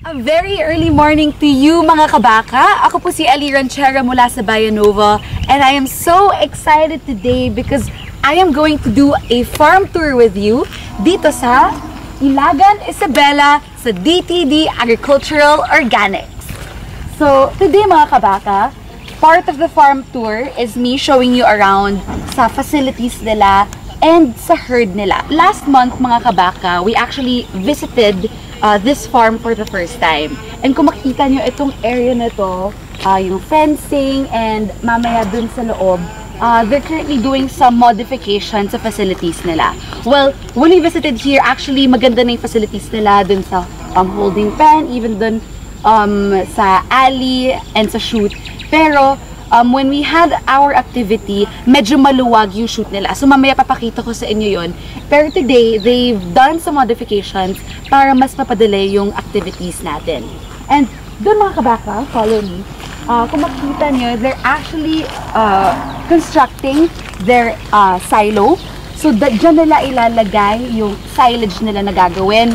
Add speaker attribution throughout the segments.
Speaker 1: A very early morning to you mga kabaka. Ako po si Ali Ranchera mula sa Bayanova and I am so excited today because I am going to do a farm tour with you dito sa Ilagan, Isabela sa DTD Agricultural Organics. So today mga kabaka, part of the farm tour is me showing you around sa facilities nila and sa herd nila. Last month mga kabaka, we actually visited this farm for the first time. And kung makikita nyo itong area na to, yung fencing and mamaya dun sa loob, they're currently doing some modifications sa facilities nila. Well, when we visited here, actually maganda na yung facilities nila dun sa holding pen, even dun sa alley and sa chute. Pero when we had our activity, medyo maluwag yung shoot nila. So mamaya papakita ko sa inyo yon. Pero today, they've done some modifications para mas mapadali yung activities natin. And doon mga kabaka, follow me. Kung makikita nyo, they're actually constructing their silo. So dyan nila ilalagay yung silage nila na gagawin.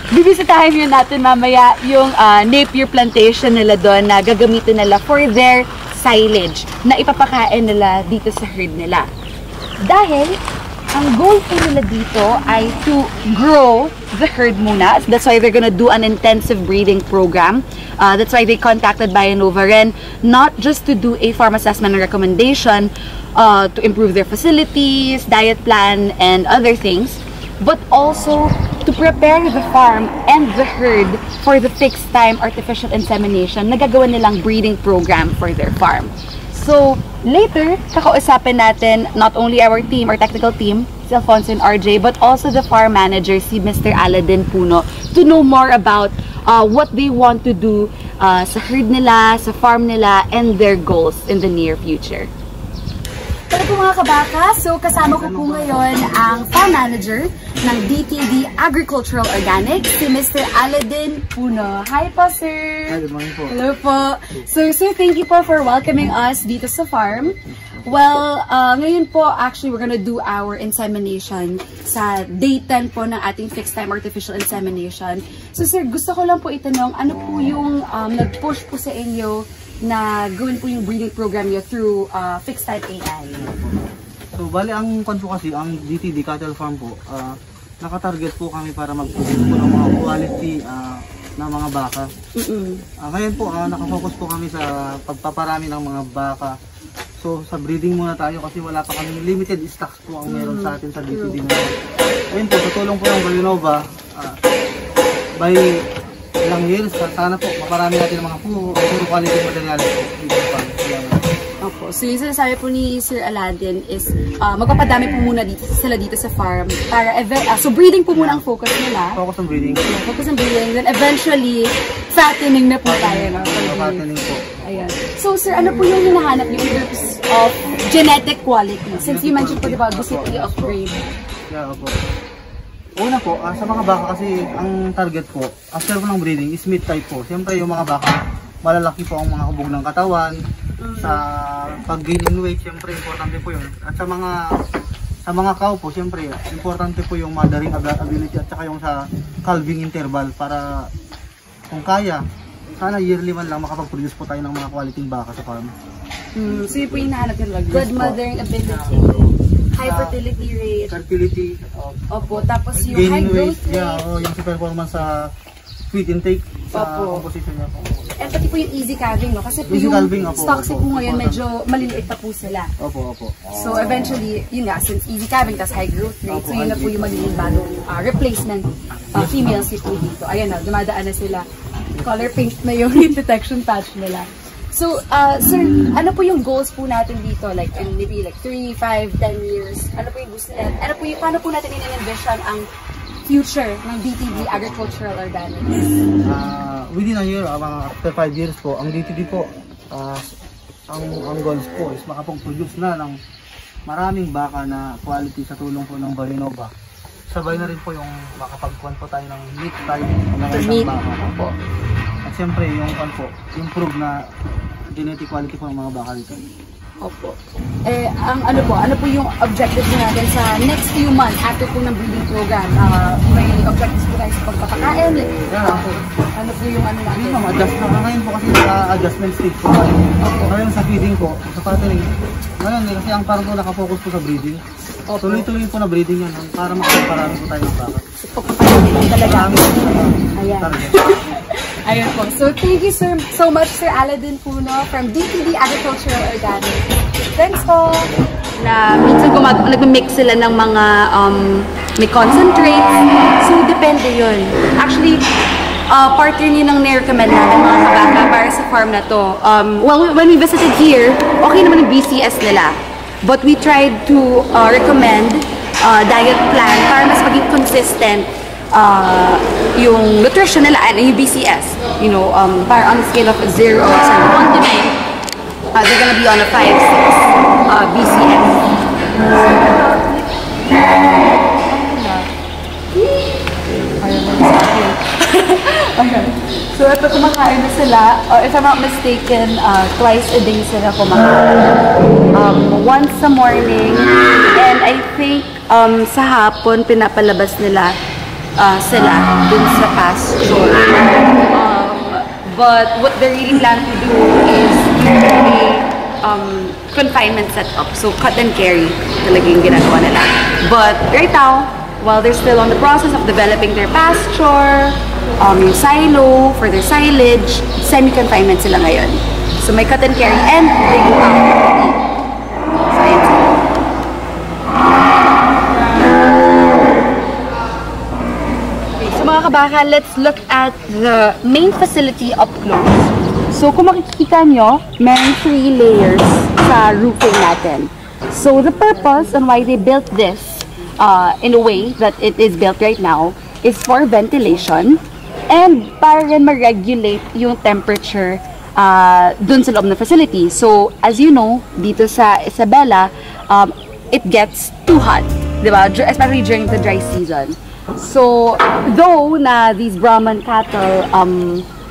Speaker 1: Bibisitahin nyo natin mamaya yung Napier plantation nila doon na gagamitin nila for their silage na ipapakain nila dito sa herd nila. Dahil ang goal po nila dito ay to grow the herd muna. That's why they're gonna do an intensive breeding program. That's why they contacted Bayanova Ren, not just to do a farm assessment and recommendation to improve their facilities, diet plan, and other things, but also to prepare the farm and the herd for the fixed time artificial insemination na gagawin nilang breeding program for their farm. So, later, kakausapin natin not only our team, our technical team, si Alfonso and RJ, but also the farm manager, si Mr. Aladin Puno, to know more about what they want to do sa herd nila, sa farm nila, and their goals in the near future. Pero po mga kabaka, so kasama ko po ngayon ang farm manager ng DTD Agricultural Organics, si Mr. Aladin Puno. Hi po, sir!
Speaker 2: Hi, good morning po.
Speaker 1: Hello po. So, sir, thank you po for welcoming us dito sa farm. Well, ngayon po, actually, we're gonna do our insemination sa day 10 po ng ating fixed time artificial insemination. So, sir, gusto ko lang po itanong, ano po yung nag-push po sa inyo na gawin po yung breeding program nyo through fixed type AI?
Speaker 2: So, bali ang kwan po kasi, ang DTD Cattle Farm po, nakatarget po kami para mag-produce po ng mga quality na mga baka. Ngayon po, nakafocus po kami sa pagpaparami ng mga baka. So, sa breeding muna tayo kasi wala pa kami, limited stocks po ang meron sa atin sa DTD ngayon. Ayun po, sa tulong po ng Bayanova, by ilang years, sana po, maparami natin ng mga puro quality materials dito sa farm.
Speaker 1: Opo. So yung sinasabi po ni Sir Aladin is magpapadami po muna sila dito sa farm para so breeding po muna ang focus nila.
Speaker 2: Focus on breeding.
Speaker 1: Focus on breeding. Then eventually, fattening na po tayo. No?
Speaker 2: Fattening po.
Speaker 1: Ayan. So sir, ano po yung hinahanap niyo in terms of genetic quality? Since you mentioned po diba, gusto po i-upgrade.
Speaker 2: Yeah, opo. Una po, sa mga baka kasi ang target po, after po ng breeding is meat type po. Siyempre yung mga baka, malalaki po ang mga hubog ng katawan. Sa pag-gain in weight, siyempre importante po yun. At sa mga cow po, siyempre importante po yung mothering ability at saka yung sa calving interval para kung kaya, sana yearly man lang makapag-produce po tayo ng mga quality baka sa farm.
Speaker 1: So yun po yung nahanap nila. Good mothering ability. High fertility rate.
Speaker 2: Fertility.
Speaker 1: Opo, tapos yung high growth rate.
Speaker 2: Yeah, yung sa performance sa feed intake, sa composition niya po.
Speaker 1: And pati po yung easy calving, no? Kasi po
Speaker 2: easy
Speaker 1: yung
Speaker 2: calving,
Speaker 1: stocks po ngayon medyo maliliit pa po sila.
Speaker 2: Opo.
Speaker 1: So eventually, yun nga, since easy calving, tas high growth rate, so yun na po yung magiging bagong replacement females po dito. Ayan na, dumadaan na sila. Color pink na yung detection patch nila. So, sir, ano po yung goals po natin dito? Like, in maybe like 3, 5, 10 years? Ano po yung gusto natin? Paano po natin in-envision ang future ng DTD Agricultural Organics?
Speaker 2: Within a year, after 5 years po, ang DTD po, ang goals po is makapag-produce na ng maraming baka na quality sa tulong po ng Bayanova. Sabay na rin po yung makapagkuhan po tayo ng meat type ng isang baka po. At siyempre, yung improve na genetic quality po ng mga baka dito.
Speaker 1: Opo. Ano po yung objectives natin sa next few months after po ng breeding program? May objectives po tayo sa pagpapakain? Ano po yung ano natin?
Speaker 2: Ngayon po kasi sa adjustment stage po tayo. Ngayon sa feeding po, sa patterning. Ngayon kasi ang farm po nakafocus po sa breeding. Tuloy-tuloy po na breeding yan para makaparami po tayo ng baka.
Speaker 1: Pagpapalit talaga. Ayan. Ayun po. So, thank you so much, Sir Aladin Puno from DTD Agricultural Organic. Thanks po! Na minsan nag-mix sila ng mga may concentrates. So, depende yun. Actually, partner niyo nang ni-recommend natin mga kabaka para sa farm na to. Well, when we visited here, okay naman yung BCS nila. But we tried to recommend diet plan para mas maging consistent yung nutrition nila and yung BCS. You know, para on a scale of 0, 1 to 9, they're gonna be on a 5, 6 BCS. Okay. So, ito kumakain na sila. If I'm not mistaken, twice a day sila kumakain. Once sa morning, and I think sa hapon, pinapalabas nila sila dun sa pasture. But what they really plan to do is a confinement setup. So, cut and carry talaga yung ginagawa nila. But right now, while they're still on the process of developing their pasture, yung silo for their silage, semi-confinement sila ngayon. So may cut and carry and they go out to eat. So ayan sila. Okay, so mga kabaka, let's look at the main facility up close. So kung makikita nyo, may 3 layers sa roofing natin. So the purpose and why they built this in a way that it is built right now is for ventilation and para rin ma-regulate yung temperature dun sa loob ng facility. So, as you know, dito sa Isabela, it gets too hot, diba? Especially during the dry season. So, though na these Brahman cattle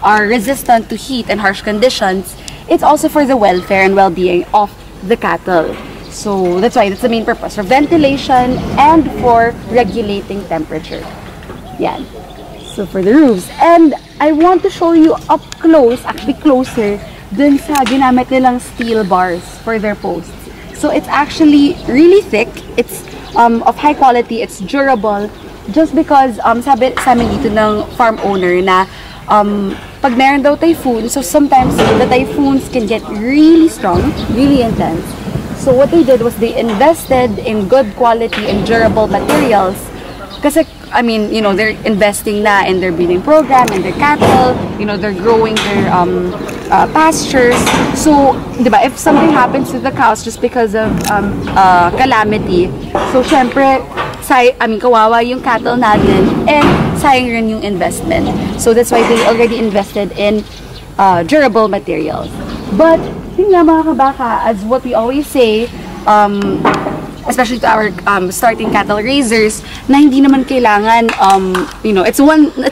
Speaker 1: are resistant to heat and harsh conditions, it's also for the welfare and well-being of the cattle. So that's why that's the main purpose, for ventilation and for regulating temperature. Yan. So for the roofs. And I want to show you up close, actually closer, dun sa ginamit nilang steel bars for their posts. So it's actually really thick. It's of high quality. It's durable. Just because sabi sa amin dito ng farm owner na pag meron daw typhoon, so sometimes the typhoons can get really strong, really intense. So what they did was they invested in good quality and durable materials. Kasi, I mean, you know, they're investing na in their breeding program, in their cattle, you know, they're growing their pastures. So, di ba, if something happens to the cows just because of calamity, so syempre, kawawa yung cattle natin and sayang rin yung investment. So that's why they already invested in durable materials. But yun nga mga kabaka, as what we always say, especially to our starting cattle raisers, na hindi naman kailangan, you know, it's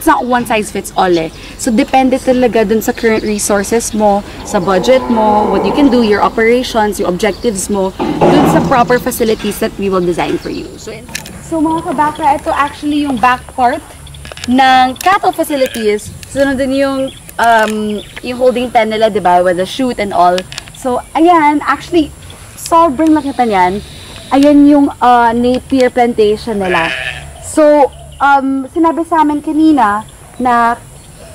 Speaker 1: not one size fits all eh. So depende talaga dun sa current resources mo, sa budget mo, what you can do, your operations, your objectives mo, dun sa proper facilities that we will design for you. So mga kabaka, ito actually yung back part ng cattle facilities. So nandun yung holding pen nila, diba, with the chute and all. So, ayan, actually, sobrang nakita niyan. Ayan yung Napier plantation nila. So, sinabi sa amin kanina na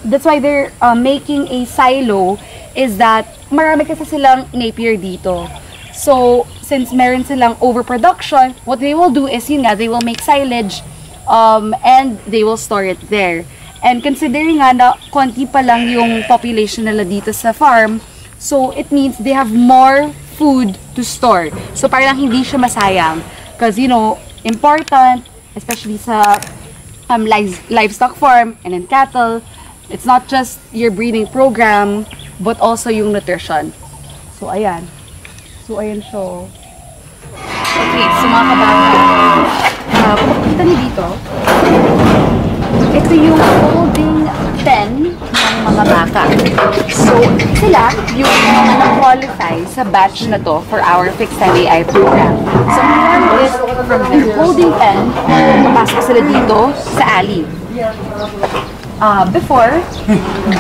Speaker 1: that's why they're making a silo is that marami kasi silang Napier dito. So, since meron silang overproduction, what they will do is, yun nga, they will make silage and they will store it there. And considering nga na konti pa lang yung population nila dito sa farm, so it means they have more food to store. So parang hindi siya masayang. Because, you know, important, especially sa livestock farm and in cattle, it's not just your breeding program, but also yung nutrition. So ayan. So ayan siya. Okay, so mga kabaka, kung makikita niyo dito, ito yung holding 10 ng mga baka. So, sila yung mga na-qualify sa batch na to for our Fixed Time AI program. So, ang is from their holding pen, papasok sila dito sa alley. Before,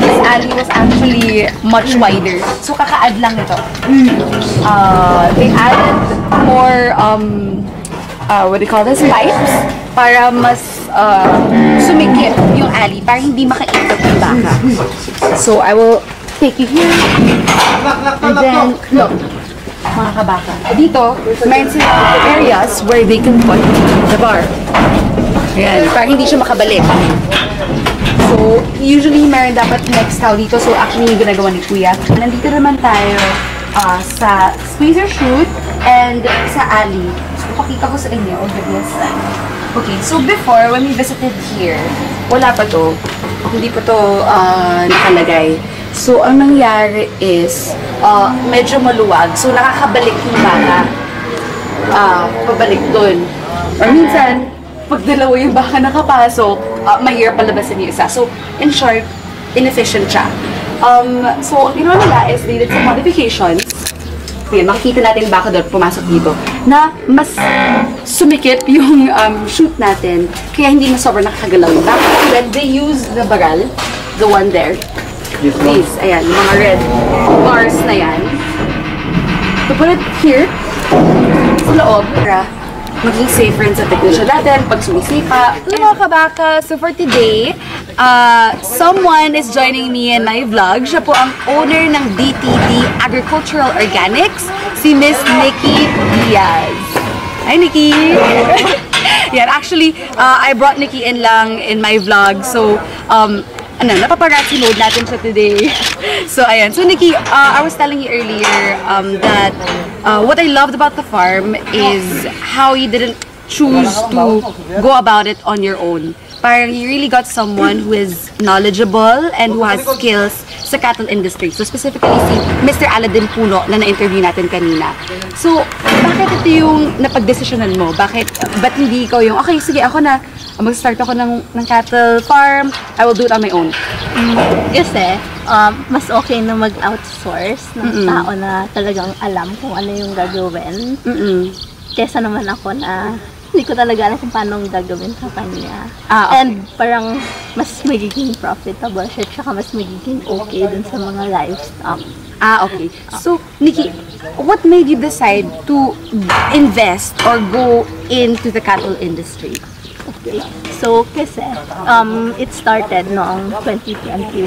Speaker 1: this alley was actually much wider. So, kaka-add lang ito. They added more, what do you call this? Pipes para mas sumikip yung alley para hindi makaikot yung baka. So, I will take you here. And then, look, mga kabaka. Dito, meron silang areas where they can put the bar. Ayan, para hindi siya makabalik. So, usually meron dapat next towel dito. So, actually, yung ginagawa ni Kuya. Nandito naman tayo sa squeezer chute and sa alley. So, pakita ko sa inyo. Oh, goodness. Okay, so before, when we visited here, wala pa to. Hindi pa to nakalagay. So, ang nangyari is, medyo maluwag. So, nakakabalik yung baka. Pabalik dun. Or minsan, pag dalawa yung baka nakapasok, mahirap palabasin yung isa. So, in short, inefficient siya. So, ang ginawa nila is they did some modifications. Ayan, makikita natin baka doon pumasok dito na mas sumikip yung chute natin kaya hindi na sobrang nakakagalaw yung baka. When they use the baral, the one there, these, ayan, yung mga red bars na yan, to put it here, sa loob, para maging safer sa technician natin pag sumisipa. Hello mga kabaka! So for today, someone is joining me in my vlog. Siya po ang owner ng DTD Agricultural Organics, si Miss Nikki Diaz. Hi Nikki! Yeah, actually, I brought Nikki in lang in my vlog. So, napaparazzi mode natin siya today. So, ayan. So, Nikki, I was telling you earlier that what I loved about the farm is how you didn't choose to go about it on your own. Parang you really got someone who is knowledgeable and who has skills sa cattle industry. So, specifically si Mr. Aladin Puno na na-interview natin kanina. So, bakit ito yung napag-desisyonan mo? Ba't hindi ikaw yung, okay, sige, ako na, mag-start ako ng cattle farm, I will do it on my own.
Speaker 3: Kasi, mas okay na mag-outsource ng tao na talagang alam kung ano yung gagawin. Kesa naman ako na hindi ko talaga alam kung paano gagawin sa kanya.
Speaker 1: Okay.
Speaker 3: And parang mas magiging profitable siya, tsaka mas magiging okay dun sa mga livestock.
Speaker 1: Okay. So, Nikki, what made you decide to invest or go into the cattle industry?
Speaker 3: Okay. So, kasi, it started noong 2021.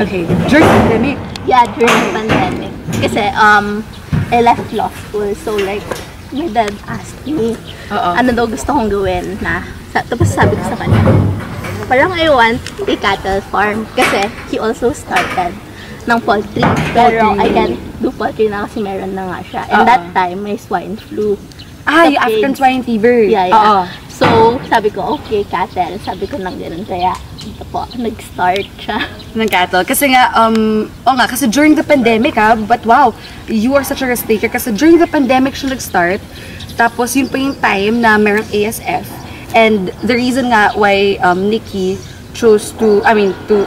Speaker 1: Okay. During the pandemic?
Speaker 3: Yeah, during the pandemic. Kasi, I left law school. So, like, my dad asked me, ano daw gusto kong gawin na. Tapos sabi ko sa kanya, parang I want a cattle farm. Kasi, he also started ng poultry. Pero, I can't do poultry na kasi meron na nga siya. And that time, may swine flu.
Speaker 1: Yung African swine fever.
Speaker 3: Yeah. So, sabi ko, okay, cattle. Sabi ko nang ganun. Kaya, ito po, nag-start siya.
Speaker 1: Ng cattle. Kasi nga, kasi during the pandemic but wow, you are such a risk taker. Kasi during the pandemic siya nag-start. Tapos, yun pa yung time na merong ASF. And the reason nga why Nikki chose to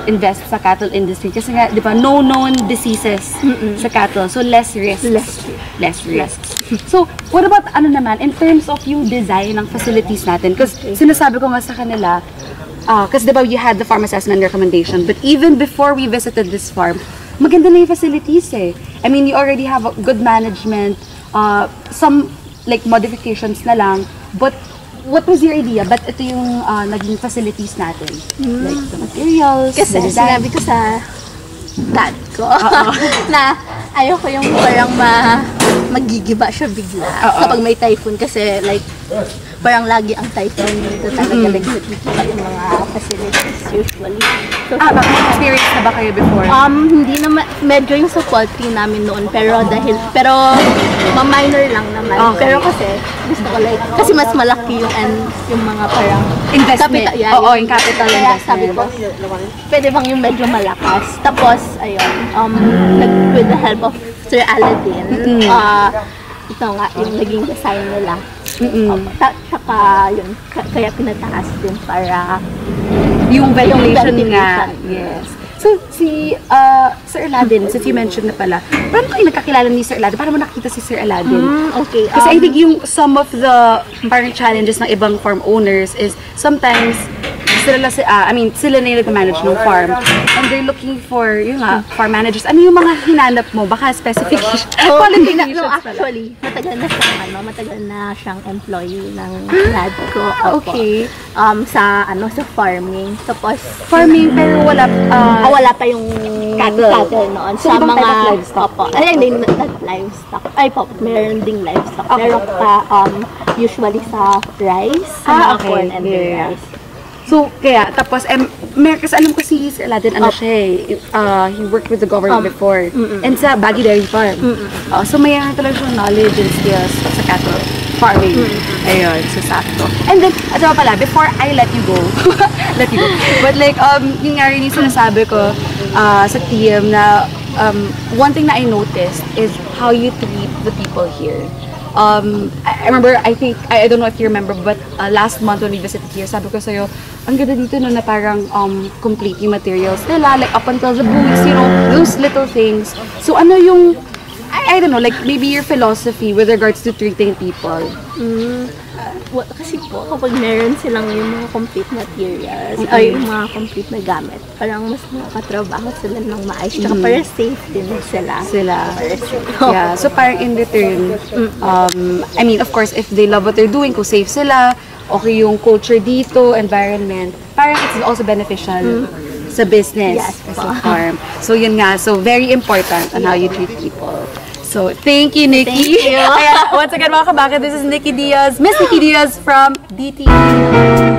Speaker 1: invest sa cattle industry. Kasi nga, di ba, no known diseases sa cattle. So, less risks. Less risks. So, what about naman, in terms of yung design ng facilities natin? Because sinasabi ko nga sa kanila, kasi diba you had the farm assessment recommendation, but even before we visited this farm, maganda na yung facilities eh. I mean, you already have a good management, some like modifications na lang, but what was your idea? Ba't ito yung naging facilities natin? Like the materials,
Speaker 3: Kasi
Speaker 1: the design?
Speaker 3: sinabi ko sa dad ko na ayoko yung parang magigiba siya bigla kapag may typhoon kasi like parang lagi ang typhoon dito talaga like nakikita yung mga facilities usually. So,
Speaker 1: experience na ba kayo before?
Speaker 3: hindi naman, medyo yung sa poultry namin noon pero ma-minor lang naman.
Speaker 1: Okay.
Speaker 3: Pero kasi gusto ko like, kasi mas malaki yung mga parang
Speaker 1: Investment.
Speaker 3: capital,
Speaker 1: Yung capital
Speaker 3: kaya
Speaker 1: investment.
Speaker 3: sabi ko, pwede bang yung medyo malakas. Tapos, ayun, with the help of Sir Aladin, ito nga, yung naging design nila. Tsaka yun, kaya pinataas din para
Speaker 1: Yung ventilation nga.
Speaker 3: ventilation.
Speaker 1: Yes. So, si Sir Aladdin, since you mentioned na pala, paano kayo nagkakilala ni Sir Aladdin? Paano mo nakita si Sir Aladdin?
Speaker 3: Okay.
Speaker 1: Kasi I think yung some of the parang challenges ng ibang farm owners is sometimes sila na yung nag-manage ng farm and they're looking for, yun nga, farm managers. Ano yung mga hinanap mo? Baka specific qualifications pala.
Speaker 3: Actually, matagal na siyang employee ng dad ko. Opo.
Speaker 1: Okay.
Speaker 3: Sa farming. Tapos,
Speaker 1: Farming pero wala,
Speaker 3: wala pa yung cattle noon.
Speaker 1: So, ibang type of livestock?
Speaker 3: Opo. Ay, hindi, not livestock. Ay po, meron ding livestock.
Speaker 1: Okay.
Speaker 3: Meron pa, usually sa rice, sa mga
Speaker 1: okay.
Speaker 3: corn and
Speaker 1: Yeah.
Speaker 3: rice.
Speaker 1: So, kaya, tapos, kasi alam ko si Sir Aladdin, siya he worked with the government before. And sa Baguio Dairy Farm. So, may talaga siyang knowledge and skills sa cattle farming. Ayun, so sakto. And then, ito pala, before I let you go, but like, yung nga rin yung sinasabi ko sa team na one thing na I noticed is how you treat the people here. I remember, I don't know if you remember, but last month when we visited here, sabi ko sa'yo, ang ganda dito no, na parang complete yung materials nila, like up until the boots, you know, those little things. So ano yung, I don't know, like maybe your philosophy with regards to treating people?
Speaker 3: Kasi po, kapag meron silang yung mga complete materials, ay yung mga complete na gamit, parang mas makatrabaho sila ng maayos. Tsaka para safe din sila. Para safe.
Speaker 1: Yeah, so parang in return, I mean, of course, if they love what they're doing, kung safe sila, okay yung culture dito, environment, parang it's also beneficial sa business, sa farm. So yun nga, so very important on how you treat people. So, thank you, Nikki.
Speaker 3: Thank you.
Speaker 1: Ayan, once again, mga kabaka, this is Nikki Diaz, Miss Nikki Diaz from DTE.